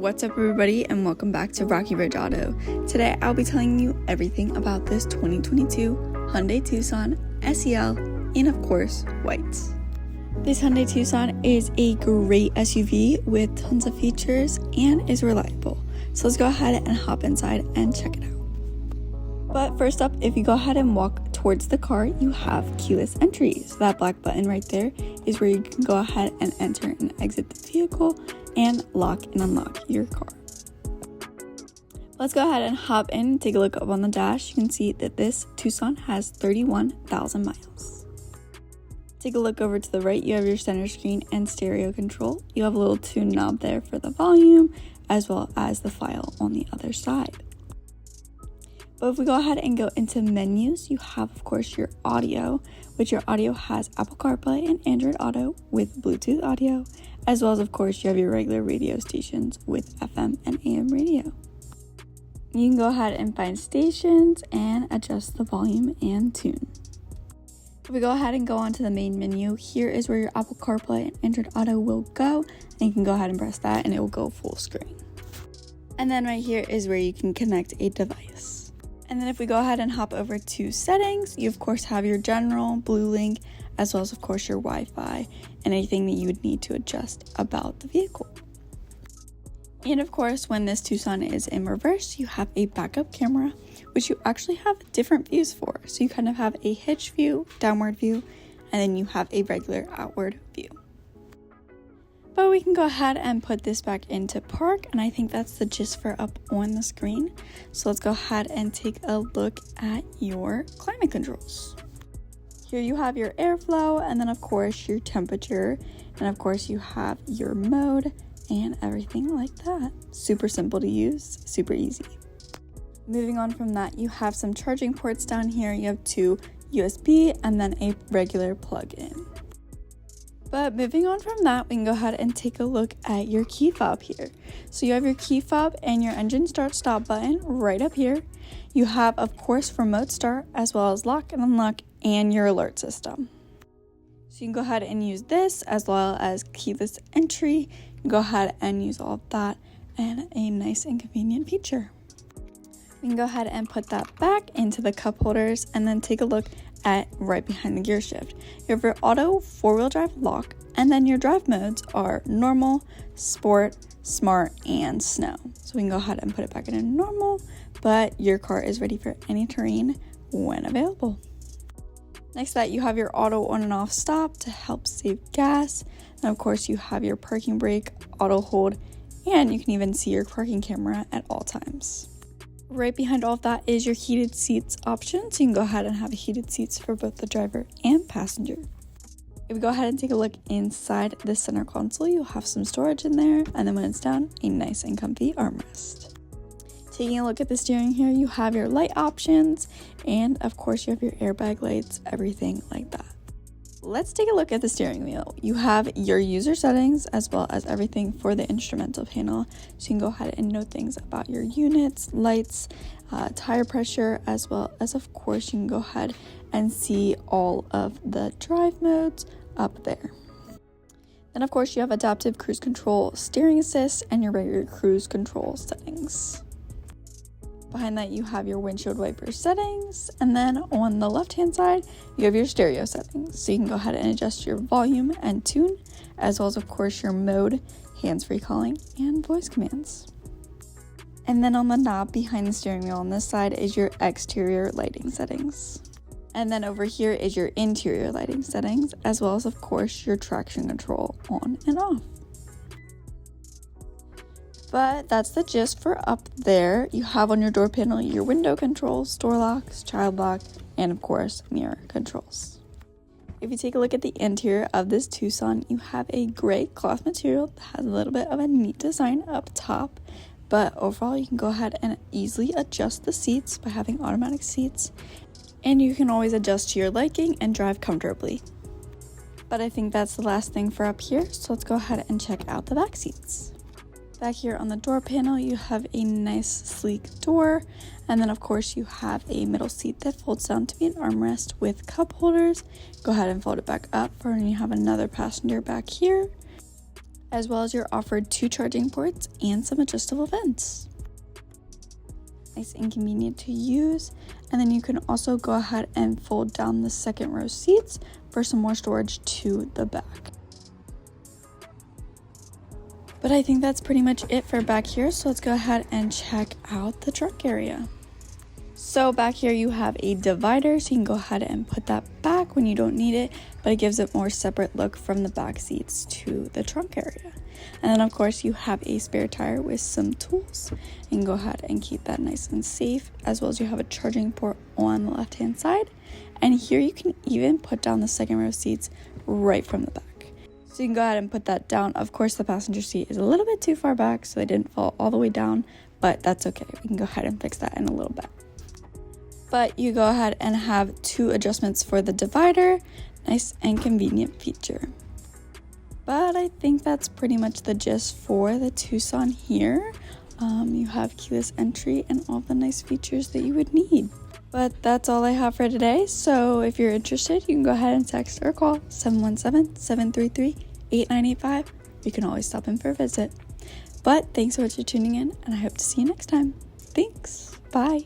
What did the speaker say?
What's up everybody, and welcome back to Rocky Ridge Auto. Today I'll be telling you everything about this 2022 Hyundai Tucson SEL and of course white. This Hyundai Tucson is a great SUV with tons of features and is reliable. So let's go ahead and hop inside and check it out. But first up, if you go ahead and walk towards the car, you have keyless entry. So that black button right there is where you can go ahead and enter and exit the vehicle and lock and unlock your car. Let's go ahead and hop in and take a look up on the dash. You can see that this Tucson has 31,000 miles. Take a look over to the right, you have your center screen and stereo control. You have a little tune knob there for the volume as well as the file on the other side. But if we go ahead and go into menus, you have of course your audio, which your audio has Apple CarPlay and Android Auto with Bluetooth audio, as well as of course you have your regular radio stations with FM and AM radio. You can go ahead and find stations and adjust the volume and tune. If we go ahead and go on to the main menu, here is where your Apple CarPlay and Android Auto will go, and you can go ahead and press that and it will go full screen. And then right here is where you can connect a device. And then if we go ahead and hop over to settings, you of course have your general, Blue Link, as well as of course your Wi-Fi and anything that you would need to adjust about the vehicle. And of course, when this Tucson is in reverse, you have a backup camera, which you actually have different views for. So you kind of have a hitch view, downward view, and then you have a regular outward view. But we can go ahead and put this back into park, and I think that's the gist for up on the screen. So let's go ahead and take a look at your climate controls. Here you have your airflow, and then of course your temperature, and of course you have your mode and everything like that. Super simple to use, super easy. Moving on from that, you have some charging ports down here. You have two USB and then a regular plug-in. But moving on from that, we can go ahead and take a look at your key fob here. So you have your key fob and your engine start stop button right up here. You have, of course, remote start as well as lock and unlock and your alert system. So you can go ahead and use this as well as keyless entry. You can go ahead and use all of that, and a nice and convenient feature. We can go ahead and put that back into the cup holders and then take a look at right behind the gear shift. You have your auto 4-wheel drive lock, and then your drive modes are normal, sport, smart, and snow. So we can go ahead and put it back into normal, but your car is ready for any terrain when available. Next to that, you have your auto on and off stop to help save gas. And of course you have your parking brake, auto hold, and you can even see your parking camera at all times. Right behind all of that is your heated seats option, so you can go ahead and have heated seats for both the driver and passenger. If we go ahead and take a look inside the center console, you'll have some storage in there, and then when it's down, a nice and comfy armrest. Taking a look at the steering here, you have your light options, and of course you have your airbag lights, everything like that. Let's take a look at the steering wheel. You have your user settings as well as everything for the instrumental panel. So you can go ahead and know things about your units, lights, tire pressure, as well as of course you can go ahead and see all of the drive modes up there. Then of course you have adaptive cruise control, steering assist, and your regular cruise control settings. Behind that, you have your windshield wiper settings, and then on the left hand side you have your stereo settings, so you can go ahead and adjust your volume and tune, as well as of course your mode, hands-free calling, and voice commands. And then on the knob behind the steering wheel on this side is your exterior lighting settings, and then over here is your interior lighting settings, as well as of course your traction control on and off. But that's the gist for up there. You have on your door panel your window controls, door locks, child lock, and of course mirror controls. If you take a look at the interior of this Tucson, you have a gray cloth material that has a little bit of a neat design up top, but overall you can go ahead and easily adjust the seats by having automatic seats, and you can always adjust to your liking and drive comfortably. But I think that's the last thing for up here, so let's go ahead and check out the back seats. Back here on the door panel, you have a nice sleek door, and then of course you have a middle seat that folds down to be an armrest with cup holders. Go ahead and fold it back up, and you have another passenger back here. as well as you're offered 2 charging ports and some adjustable vents. Nice and convenient to use. And then you can also go ahead and fold down the second row seats for some more storage to the back. But I think that's pretty much it for back here, so let's go ahead and check out the trunk area. So back here you have a divider, so you can go ahead and put that back when you don't need it, but it gives a more separate look from the back seats to the trunk area. And then of course you have a spare tire with some tools. You can go ahead and keep that nice and safe, as well as you have a charging port on the left hand side. And here you can even put down the second row seats right from the back. So you can go ahead and put that down. Of course the passenger seat is a little bit too far back, so they didn't fall all the way down, but that's okay. We can go ahead and fix that in a little bit. But you go ahead and have 2 adjustments for the divider. Nice and convenient feature. But I think that's pretty much the gist for the Tucson here. You have keyless entry and all the nice features that you would need. But that's all I have for today. So if you're interested, you can go ahead and text or call 717-733-8985. You can always stop in for a visit. But thanks so much for tuning in, and I hope to see you next time. Thanks. Bye.